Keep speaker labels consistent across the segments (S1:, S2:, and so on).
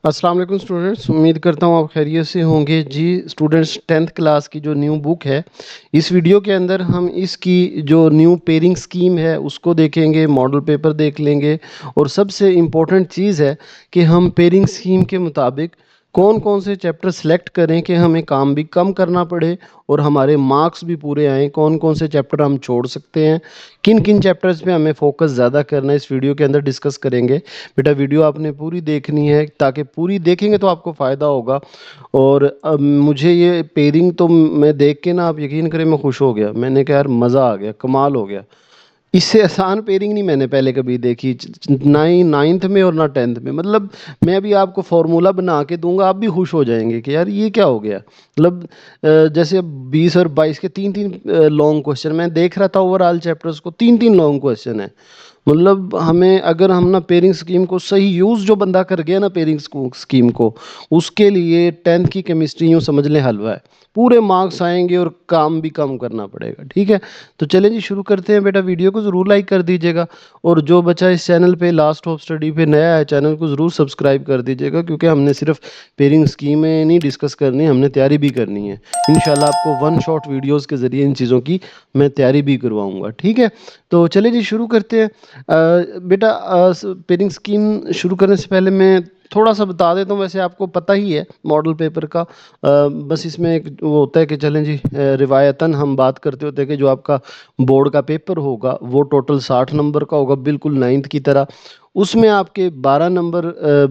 S1: अस्सलाम वालेकुम स्टूडेंट्स, उम्मीद करता हूँ आप खैरियत से होंगे जी। स्टूडेंट्स, 10th क्लास की जो न्यू बुक है, इस वीडियो के अंदर हम इसकी जो न्यू पेयरिंग स्कीम है उसको देखेंगे, मॉडल पेपर देख लेंगे। और सबसे इम्पोर्टेंट चीज़ है कि हम पेयरिंग स्कीम के मुताबिक कौन कौन से चैप्टर सेलेक्ट करें कि हमें काम भी कम करना पड़े और हमारे मार्क्स भी पूरे आएँ। कौन कौन से चैप्टर हम छोड़ सकते हैं, किन किन चैप्टर्स पे हमें फोकस ज़्यादा करना है, इस वीडियो के अंदर डिस्कस करेंगे। बेटा वीडियो आपने पूरी देखनी है, ताकि पूरी देखेंगे तो आपको फ़ायदा होगा। और अब मुझे ये पेयरिंग तो मैं देख के ना, आप यकीन करें, मैं खुश हो गया। मैंने कहा यार मज़ा आ गया, कमाल हो गया। इससे आसान पेयरिंग नहीं मैंने पहले कभी देखी, ना ही नाइन्थ में और ना 10th में। मतलब मैं अभी आपको फार्मूला बना के दूंगा, आप भी खुश हो जाएंगे कि यार ये क्या हो गया। मतलब जैसे 20 और 22 के तीन तीन लॉन्ग क्वेश्चन मैं देख रहा था, ओवरऑल चैप्टर्स को तीन तीन लॉन्ग क्वेश्चन है। मतलब हमें अगर हम ना पेयरिंग स्कीम को सही यूज़ जो बंदा कर गया ना पेयरिंग स्कीम को, उसके लिए 10th की केमिस्ट्री यूँ समझ लें हलवा है। पूरे मार्क्स आएंगे और काम भी कम करना पड़ेगा। ठीक है, तो चलें जी, शुरू करते हैं। बेटा वीडियो को ज़रूर लाइक कर दीजिएगा, और जो बच्चा इस चैनल पे लास्ट ऑफ स्टडी पे नया है, चैनल को ज़रूर सब्सक्राइब कर दीजिएगा, क्योंकि हमने सिर्फ पेयरिंग स्कीमें नहीं डिस्कस करनी, हमने तैयारी भी करनी है। इंशाल्लाह आपको वन शॉट वीडियोज़ के ज़रिए इन चीज़ों की मैं तैयारी भी करवाऊँगा। ठीक है, तो चलिए जी शुरू करते हैं। बेटा पेयरिंग स्कीम शुरू करने से पहले मैं थोड़ा सा बता देता हूँ। वैसे आपको पता ही है मॉडल पेपर का, बस इसमें एक वो होता है कि चलें जी, रिवायतन हम बात करते होते हैं कि जो आपका बोर्ड का पेपर होगा वो टोटल 60 नंबर का होगा, बिल्कुल नाइन्थ की तरह। उसमें आपके 12 नंबर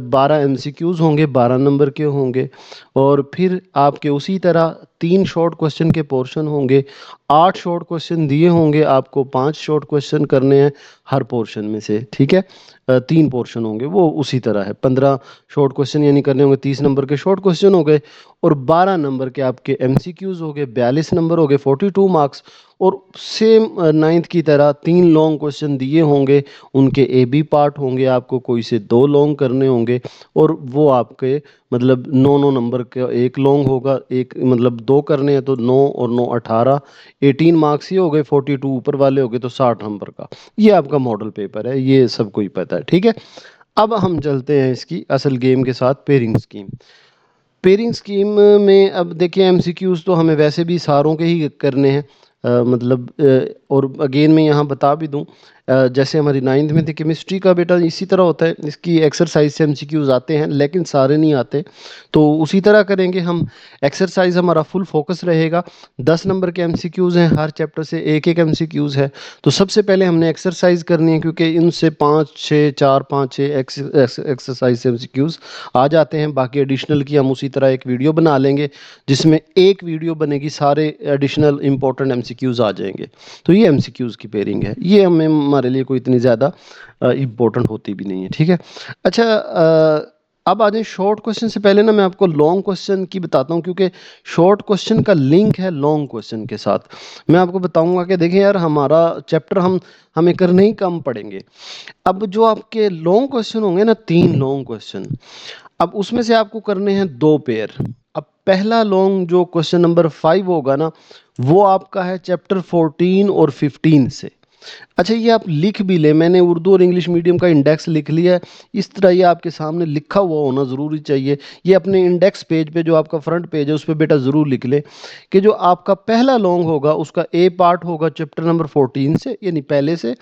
S1: 12 एमसीक्यूज़ होंगे, 12 नंबर के होंगे। और फिर आपके उसी तरह 3 शॉर्ट क्वेश्चन के पोर्शन होंगे। 8 शॉर्ट क्वेश्चन दिए होंगे आपको, 5 शॉर्ट क्वेश्चन करने हैं हर पोर्शन में से। ठीक है, 3 पोर्शन होंगे, वो उसी तरह है। 15 शॉर्ट क्वेश्चन यानी करने होंगे, 30 नंबर के शॉर्ट क्वेश्चन हो गए। और 12 नंबर के आपके एमसीक्यूज हो गए, 42 नंबर हो गए, 42 मार्क्स। और सेम नाइन्थ की तरह 3 लॉन्ग क्वेश्चन दिए होंगे, उनके ए बी पार्ट होंगे, आपको कोई से 2 लॉन्ग करने होंगे। और वो आपके मतलब 9 नंबर का एक लॉन्ग होगा, एक मतलब 2 करने हैं तो 9 और 9 18, 18 मार्क्स ही हो गए। 42 ऊपर वाले हो गए तो 60 नंबर का। ये आपका मॉडल पेपर है, ये सबको ही पता है। ठीक है, अब हम चलते हैं इसकी असल गेम के साथ, पेयरिंग स्कीम। पेयरिंग स्कीम में अब देखिए, एमसीक्यूज तो हमें वैसे भी सारों के ही करने हैं। मतलब और अगेन मैं यहाँ बता भी दूँ, जैसे हमारी नाइन्थ में थी केमिस्ट्री का, बेटा इसी तरह होता है। इसकी एक्सरसाइज से एमसीक्यूज आते हैं, लेकिन सारे नहीं आते। तो उसी तरह करेंगे हम। एक्सरसाइज हमारा फुल फोकस रहेगा। 10 नंबर के एमसीक्यूज हैं, हर चैप्टर से एक एक एमसीक्यूज है। तो सबसे पहले हमने एक्सरसाइज करनी है, क्योंकि इनसे 5 6 4 5 6 एक्सरसाइज से एमसीक्यूज आ जाते हैं। बाकी एडिशनल की हम उसी तरह एक वीडियो बना लेंगे, जिसमें एक वीडियो बनेगी, सारे एडिशनल इंपॉर्टेंट एमसीक्यूज आ जाएंगे। तो ये एमसीक्यूज की पेयरिंग है, ये हमें हमारे लिए कोई इतनी ज़्यादा इंपॉर्टेंट होती भी नहीं है। ठीक है, अच्छा, अब आ जाए शॉर्ट क्वेश्चन से पहले ना, मैं आपको लॉन्ग क्वेश्चन की बताता हूँ, क्योंकि शॉर्ट क्वेश्चन का लिंक है लॉन्ग क्वेश्चन के साथ। मैं आपको बताऊंगा कि देखिए यार, हमारा चैप्टर हमें करने ही कम पड़ेंगे। अब जो आपके लॉन्ग क्वेश्चन होंगे ना, 3 लॉन्ग क्वेश्चन, अब उसमें से आपको करने हैं 2 पेयर। अब पहला लॉन्ग जो क्वेश्चन नंबर 5 होगा ना, वो आपका है चैप्टर 14 और 15 से। अच्छा, ये आप लिख भी लें, मैंने उर्दू और इंग्लिश मीडियम का इंडेक्स लिख लिया है। इस तरह ये आपके सामने लिखा हुआ होना ज़रूरी चाहिए। ये अपने इंडेक्स पेज पे, जो आपका फ्रंट पेज है, उस पर बेटा ज़रूर लिख लें कि जो आपका पहला लॉन्ग होगा उसका ए पार्ट होगा चैप्टर नंबर 14 से, यानी पहले से।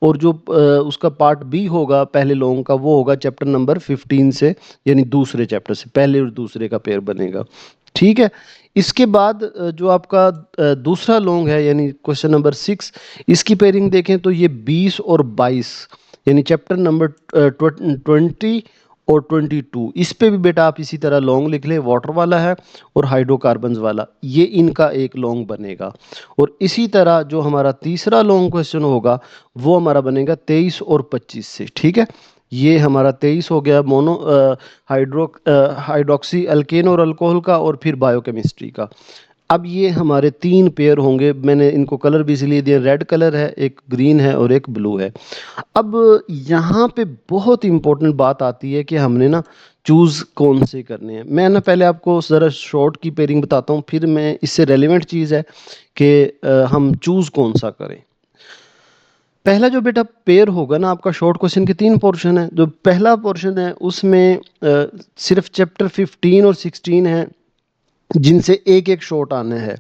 S1: और जो उसका पार्ट बी होगा पहले लॉन्ग का, वो होगा चैप्टर नंबर 15 से, यानी दूसरे चैप्टर से। पहले और दूसरे का पेयर बनेगा। ठीक है, इसके बाद जो आपका दूसरा लॉन्ग है, यानी क्वेश्चन नंबर 6, इसकी पेयरिंग देखें तो ये 20 और 22, यानी चैप्टर नंबर 20 और 22। इस पे भी बेटा आप इसी तरह लॉन्ग लिख लें, वाटर वाला है और हाइड्रोकार्बन्स वाला, ये इनका एक लॉन्ग बनेगा। और इसी तरह जो हमारा तीसरा लॉन्ग क्वेश्चन होगा, वो हमारा बनेगा 23 और 25 से। ठीक है, ये हमारा 23 हो गया मोनो हाइड्रोक्सी अल्केन और अल्कोहल का, और फिर बायोकेमिस्ट्री का। अब ये हमारे 3 पेयर होंगे। मैंने इनको कलर भी इसलिए दिए, रेड कलर है, एक ग्रीन है और एक ब्लू है। अब यहाँ पे बहुत इंपॉर्टेंट बात आती है कि हमने ना चूज़ कौन से करने हैं। मैं ना पहले आपको ज़रा शॉर्ट की पेयरिंग बताता हूँ, फिर मैं इससे रेलिवेंट चीज़ है कि हम चूज़ कौन सा करें। पहला जो बेटा पेयर होगा ना आपका, शॉर्ट क्वेश्चन के 3 पोर्शन है। जो पहला पोर्शन है उसमें सिर्फ चैप्टर 15 और 16 है जिनसे एक एक शॉर्ट आने हैं,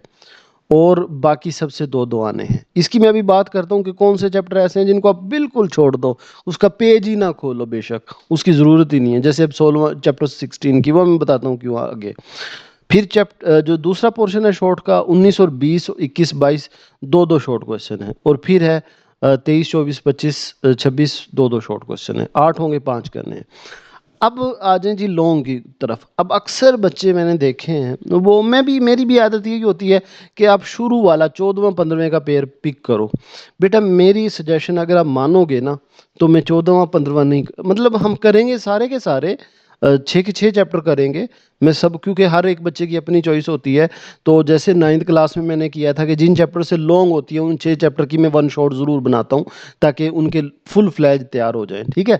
S1: और बाकी सबसे दो दो आने हैं। इसकी मैं अभी बात करता हूँ कि कौन से चैप्टर ऐसे हैं जिनको आप बिल्कुल छोड़ दो, उसका पेज ही ना खोलो, बेशक उसकी ज़रूरत ही नहीं है। जैसे अब 16 चैप्टर 16 की, वो मैं बताता हूँ क्यों आगे। फिर चैप्टर जो दूसरा पोर्शन है शॉर्ट का, 19 और 20, 21 22 दो दो शॉर्ट क्वेश्चन है। और फिर है 23 24 25 26 दो दो शॉर्ट क्वेश्चन है। 8 होंगे, 5 करने हैं। अब आ जाएं जी लॉन्ग की तरफ। अब अक्सर बच्चे मैंने देखे हैं, वो मैं भी, मेरी भी आदत ये होती है कि आप शुरू वाला 14वां 15वें का पेयर पिक करो। बेटा मेरी सजेशन अगर आप मानोगे ना, तो मैं 14वां 15वां नहीं, मतलब हम करेंगे सारे के सारे 6 के 6 चैप्टर करेंगे। मैं सब, क्योंकि हर एक बच्चे की अपनी चॉइस होती है। तो जैसे 9th क्लास में मैंने किया था कि जिन चैप्टर से लॉन्ग होती है उन 6 चैप्टर की मैं वन शॉट ज़रूर बनाता हूँ, ताकि उनके फुल फ्लैज तैयार हो जाएं, ठीक है।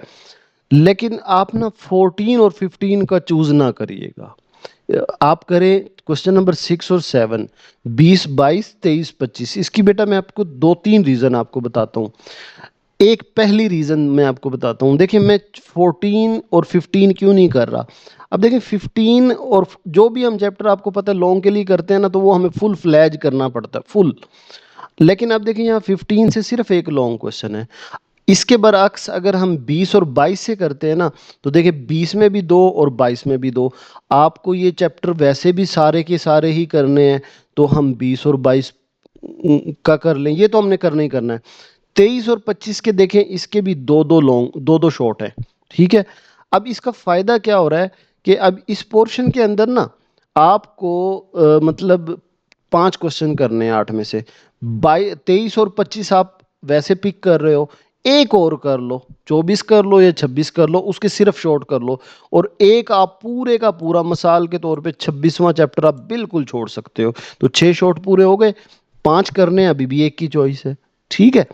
S1: लेकिन आप ना 14 और 15 का चूज ना करिएगा। आप करें क्वेश्चन नंबर 6 और 7, 20 22 23 25। इसकी बेटा मैं आपको 2-3 रीजन आपको बताता हूँ। एक पहली रीजन मैं आपको बताता हूँ। देखिए मैं 14 और 15 क्यों नहीं कर रहा। अब देखिए 15 और जो भी हम चैप्टर आपको पता है लॉन्ग के लिए करते हैं ना, तो वो हमें फुल फ्लैज करना पड़ता है, फुल। लेकिन अब देखिए यहाँ 15 से सिर्फ एक लॉन्ग क्वेश्चन है। इसके बरअक्स अगर हम 20 और 22 से करते हैं ना, तो देखिए 20 में भी दो और 22 में भी दो। आपको ये चैप्टर वैसे भी सारे के सारे ही करने हैं, तो हम 20 और 22 का कर लें, ये तो हमने करना ही करना है। 23 और 25 के देखें, इसके भी दो दो लॉन्ग, दो दो शॉर्ट है, ठीक है। अब इसका फायदा क्या हो रहा है कि अब इस पोर्शन के अंदर ना आपको मतलब 5 क्वेश्चन करने हैं 8 में से। 23 और 25 आप वैसे पिक कर रहे हो, एक और कर लो, 24 कर लो या 26 कर लो, उसके सिर्फ शॉर्ट कर लो। और एक आप पूरे का पूरा मिसाल के तौर पे 26वां चैप्टर आप बिल्कुल छोड़ सकते हो। तो 6 शॉर्ट पूरे हो गए, 5 करने हैं, अभी भी एक की चॉइस है, ठीक है।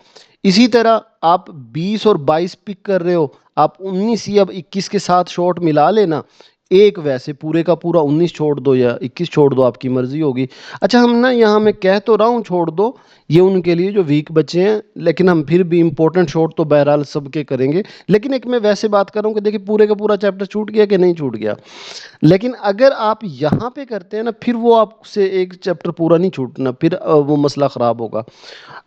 S1: इसी तरह आप 20 और 22 पिक कर रहे हो, आप 19 या 21 के साथ शॉर्ट मिला लेना। एक वैसे पूरे का पूरा 19 छोड़ दो या 21 छोड़ दो, आपकी मर्जी होगी। अच्छा हम ना यहाँ मैं कह तो रहा हूँ छोड़ दो, ये उनके लिए जो वीक बच्चे हैं, लेकिन हम फिर भी इंपॉर्टेंट शॉर्ट तो बहरहाल सबके करेंगे। लेकिन एक मैं वैसे बात कर रहा हूँ कि देखिए पूरे का पूरा चैप्टर छूट गया कि नहीं छूट गया। लेकिन अगर आप यहाँ पे करते हैं ना, फिर वो आपसे एक चैप्टर पूरा नहीं छूटना, फिर वो मसला ख़राब होगा।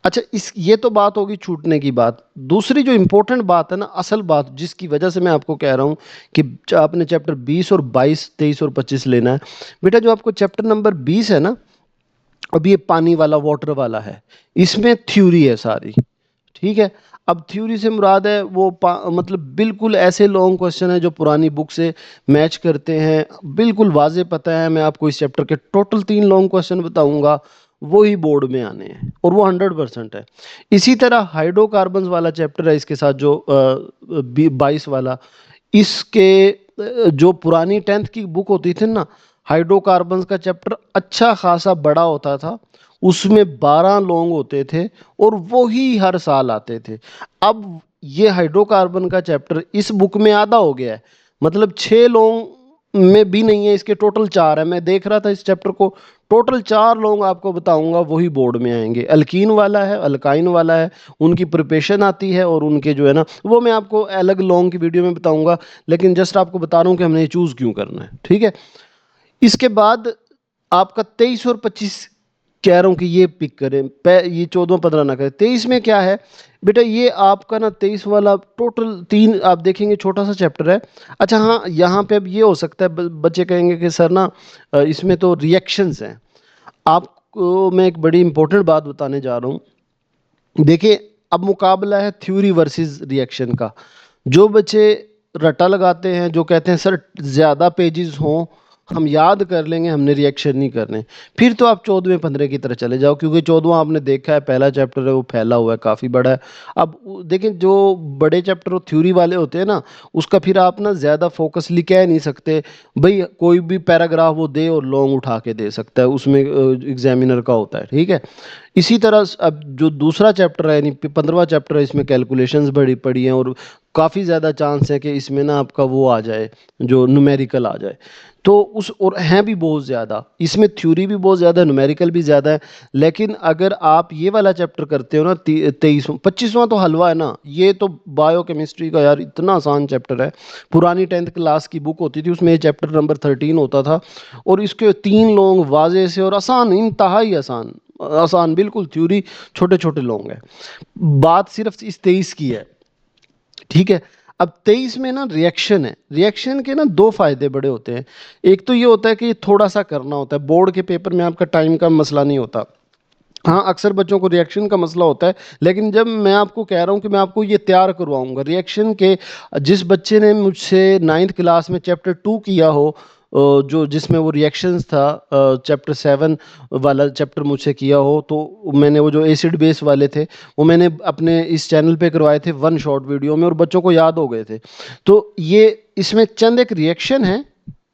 S1: अच्छा इस ये तो बात होगी छूटने की बात। दूसरी जो इम्पोर्टेंट बात है ना, असल बात जिसकी वजह से मैं आपको कह रहा हूँ कि आपने चैप्टर 20 और 22 23 और 25 लेना है। बेटा जो आपको चैप्टर नंबर 20 है ना, अब ये पानी वाला, वाटर वाला है, इसमें थ्योरी है सारी, ठीक है। अब थ्योरी से मुराद है वो मतलब बिल्कुल ऐसे लॉन्ग क्वेश्चन है जो पुरानी बुक से मैच करते हैं, बिल्कुल वाजे पता है। मैं आपको इस चैप्टर के टोटल 3 लॉन्ग क्वेश्चन बताऊंगा, वो ही बोर्ड में आने हैं, और वो 100% है। इसी तरह हाइड्रोकार्बन्स वाला चैप्टर है इसके साथ, जो 22 वाला, इसके जो पुरानी 10th की बुक होती थी ना, हाइड्रोकार्बन्स का चैप्टर अच्छा खासा बड़ा होता था, उसमें 12 लॉन्ग होते थे, और वो ही हर साल आते थे। अब ये हाइड्रोकार्बन का चैप्टर इस बुक में आधा हो गया है, मतलब 6 लॉन्ग में भी नहीं है, इसके टोटल 4 है। मैं देख रहा था इस चैप्टर को, टोटल 4 लॉन्ग आपको बताऊंगा वही बोर्ड में आएंगे। अल्कीन वाला है, अल्काइन वाला है, उनकी प्रिपरेशन आती है, और उनके जो है ना, वो मैं आपको अलग लॉन्ग की वीडियो में बताऊंगा। लेकिन जस्ट आपको बता रहा हूँ कि हमने ये चूज़ क्यों करना है, ठीक है। इसके बाद आपका 23 और 25 कह रहा हूँ कि ये पिक करें, ये 14 15 ना करें। 23 में क्या है बेटा, ये आपका ना 23 वाला टोटल 3 आप देखेंगे, छोटा सा चैप्टर है। अच्छा हाँ, यहाँ पे अब ये हो सकता है बच्चे कहेंगे कि सर ना इसमें तो रिएक्शंस हैं। आपको मैं एक बड़ी इंपॉर्टेंट बात बताने जा रहा हूँ। देखिए अब मुकाबला है थ्योरी वर्सेस रिएक्शन का। जो बच्चे रट्टा लगाते हैं, जो कहते हैं सर ज़्यादा पेजेस हों, हम याद कर लेंगे, हमने रिएक्शन नहीं करने, फिर तो आप 14वें 15 की तरह चले जाओ, क्योंकि 14वां आपने देखा है, पहला चैप्टर है वो फैला हुआ है, काफ़ी बड़ा है। अब देखिए जो बड़े चैप्टर थ्योरी वाले होते हैं ना, उसका फिर आप ना ज़्यादा फोकसली कह नहीं सकते भाई, कोई भी पैराग्राफ वो दे और लॉन्ग उठा के दे सकता है, उसमें एग्जामिनर का होता है, ठीक है। इसी तरह अब जो दूसरा चैप्टर है, यानी 15वां चैप्टर है, इसमें कैलकुलेशंस बड़ी पड़ी हैं, और काफ़ी ज़्यादा चांस है कि इसमें ना आपका वो आ जाए, जो न्यूमेरिकल आ जाए। तो उस और हैं भी बहुत ज़्यादा, इसमें थ्योरी भी बहुत ज़्यादा, न्यूमेरिकल भी ज़्यादा है। लेकिन अगर आप ये वाला चैप्टर करते हो ना, 23वां 25वां तो हलवा है ना, ये तो बायो केमिस्ट्री का यार इतना आसान चैप्टर है। पुरानी 10th क्लास की बुक होती थी, उसमें ये चैप्टर नंबर 13 होता था, और इसके 3 लॉन्ग वाजे से और आसान, इंतहाई आसान, आसान बिल्कुल, थ्योरी छोटे छोटे लॉन्ग है। बात सिर्फ इस 23 की है, ठीक है। अब 23 में ना रिएक्शन है, रिएक्शन के ना दो फायदे बड़े होते हैं। एक तो ये होता है कि ये थोड़ा सा करना होता है, बोर्ड के पेपर में आपका टाइम का मसला नहीं होता। हाँ, अक्सर बच्चों को रिएक्शन का मसला होता है, लेकिन जब मैं आपको कह रहा हूँ कि मैं आपको ये तैयार करवाऊंगा रिएक्शन के, जिस बच्चे ने मुझसे 9th क्लास में चैप्टर 2 किया हो, जो जिसमें वो रिएक्शंस था, चैप्टर 7 वाला चैप्टर मुझसे किया हो, तो मैंने वो जो एसिड बेस वाले थे, वो मैंने अपने इस चैनल पे करवाए थे वन शॉट वीडियो में, और बच्चों को याद हो गए थे। तो ये इसमें चंद एक रिएक्शन है,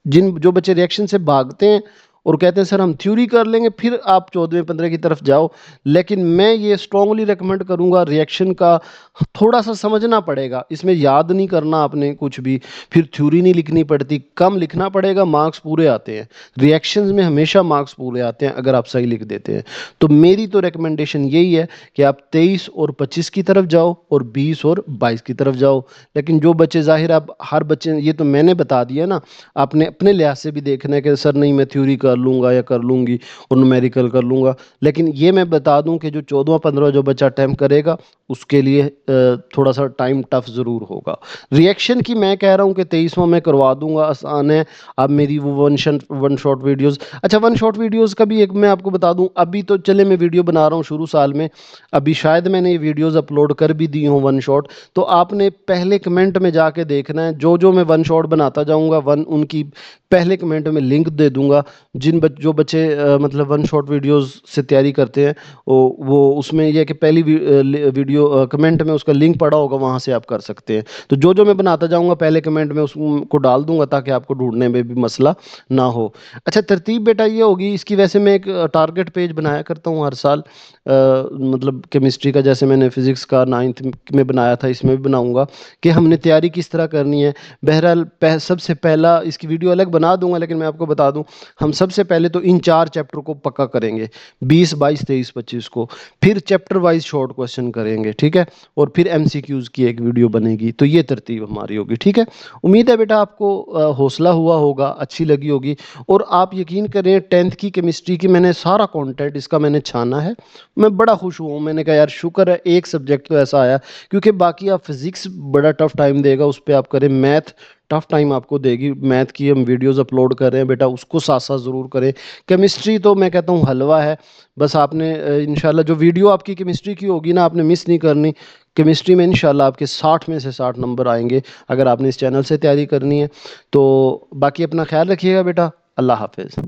S1: जिन जो बच्चे रिएक्शन से भागते हैं और कहते हैं सर हम थ्योरी कर लेंगे, फिर आप 14वें 15 की तरफ जाओ। लेकिन मैं ये स्ट्रांगली रेकमेंड करूंगा, रिएक्शन का थोड़ा सा समझना पड़ेगा, इसमें याद नहीं करना आपने कुछ भी, फिर थ्योरी नहीं लिखनी पड़ती, कम लिखना पड़ेगा, मार्क्स पूरे आते हैं। रिएक्शंस में हमेशा मार्क्स पूरे आते हैं अगर आप सही लिख देते हैं। तो मेरी तो रिकमेंडेशन यही है कि आप 23 और 25 की तरफ जाओ, और 20 और 22 की तरफ जाओ। लेकिन जो बच्चे, जाहिर आप हर बच्चे, ये तो मैंने बता दिया ना, आपने अपने लिहाज से भी देखना है कि सर नहीं मैं थ्योरी कर लूँगा या कर लूँगी और न्यूमेरिकल कर लूँगा। लेकिन ये मैं बता दूं कि जो 14वां 15वां जो बच्चा अटैम्प्ट करेगा, उसके लिए थोड़ा सा टाइम टफ ज़रूर होगा। रिएक्शन की मैं कह रहा हूँ कि 23वां मैं करवा दूंगा, आसान है। अब मेरी वो वन शॉट वीडियोस, अच्छा वन शॉट वीडियोस का भी एक मैं आपको बता दूं, अभी तो चले मैं वीडियो बना रहा हूँ शुरू साल में, अभी शायद मैंने ये वीडियोस अपलोड कर भी दी हूँ वन शॉट। तो आपने पहले कमेंट में जाके देखना है, जो जो मैं वन शॉट बनाता जाऊंगा, वन उनकी पहले कमेंट में लिंक दे दूंगा। जो बच्चे मतलब वन शॉट वीडियोस से तैयारी करते हैं, वो उसमें यह है कि पहली वीडियो कमेंट में उसका लिंक पड़ा होगा, वहां से आप कर सकते हैं। तो जो जो मैं बनाता जाऊंगा पहले कमेंट में उसको डाल दूंगा, ताकि आपको ढूंढने में भी मसला ना हो। अच्छा, तरतीब बेटा ये होगी इसकी, वैसे मैं एक टारगेट पेज बनाया करता हूँ हर साल, मतलब केमिस्ट्री का, जैसे मैंने फिजिक्स का 9th में बनाया था, इसमें भी बनाऊंगा कि हमने तैयारी किस तरह करनी है। बहरहाल सबसे पहला, इसकी वीडियो अलग बना दूंगा, लेकिन मैं आपको बता दूं, हम सबसे पहले तो इन 4 चैप्टर को पक्का करेंगे, 20 22 23 25 को। फिर चैप्टर वाइज शॉर्ट क्वेश्चन करेंगे, ठीक है, और फिर एमसीक्यूज की एक वीडियो बनेगी। तो ये तरतीब हमारी होगी, ठीक है। उम्मीद है बेटा आपको हौसला हुआ होगा, अच्छी लगी होगी। और आप यकीन करें, 10th की केमिस्ट्री की मैंने सारा कंटेंट इसका मैंने छाना है, मैं बड़ा खुश हुआ हूँ। मैंने कहा यार शुक्र है एक सब्जेक्ट तो ऐसा आया, क्योंकि बाकी आप फिजिक्स बड़ा टफ टाइम देगा, उस पर आप करें, मैथ टफ टाइम आपको देगी। मैथ की हम वीडियोस अपलोड कर रहे हैं बेटा, उसको साथ साथ ज़रूर करें। केमिस्ट्री तो मैं कहता हूँ हलवा है, बस आपने इंशाल्लाह जो वीडियो आपकी केमिस्ट्री की होगी ना, आपने मिस नहीं करनी। केमिस्ट्री में इंशाल्लाह आपके 60 में से 60 नंबर आएंगे, अगर आपने इस चैनल से तैयारी करनी है तो। बाकी अपना ख्याल रखिएगा बेटा, अल्लाह हाफिज़।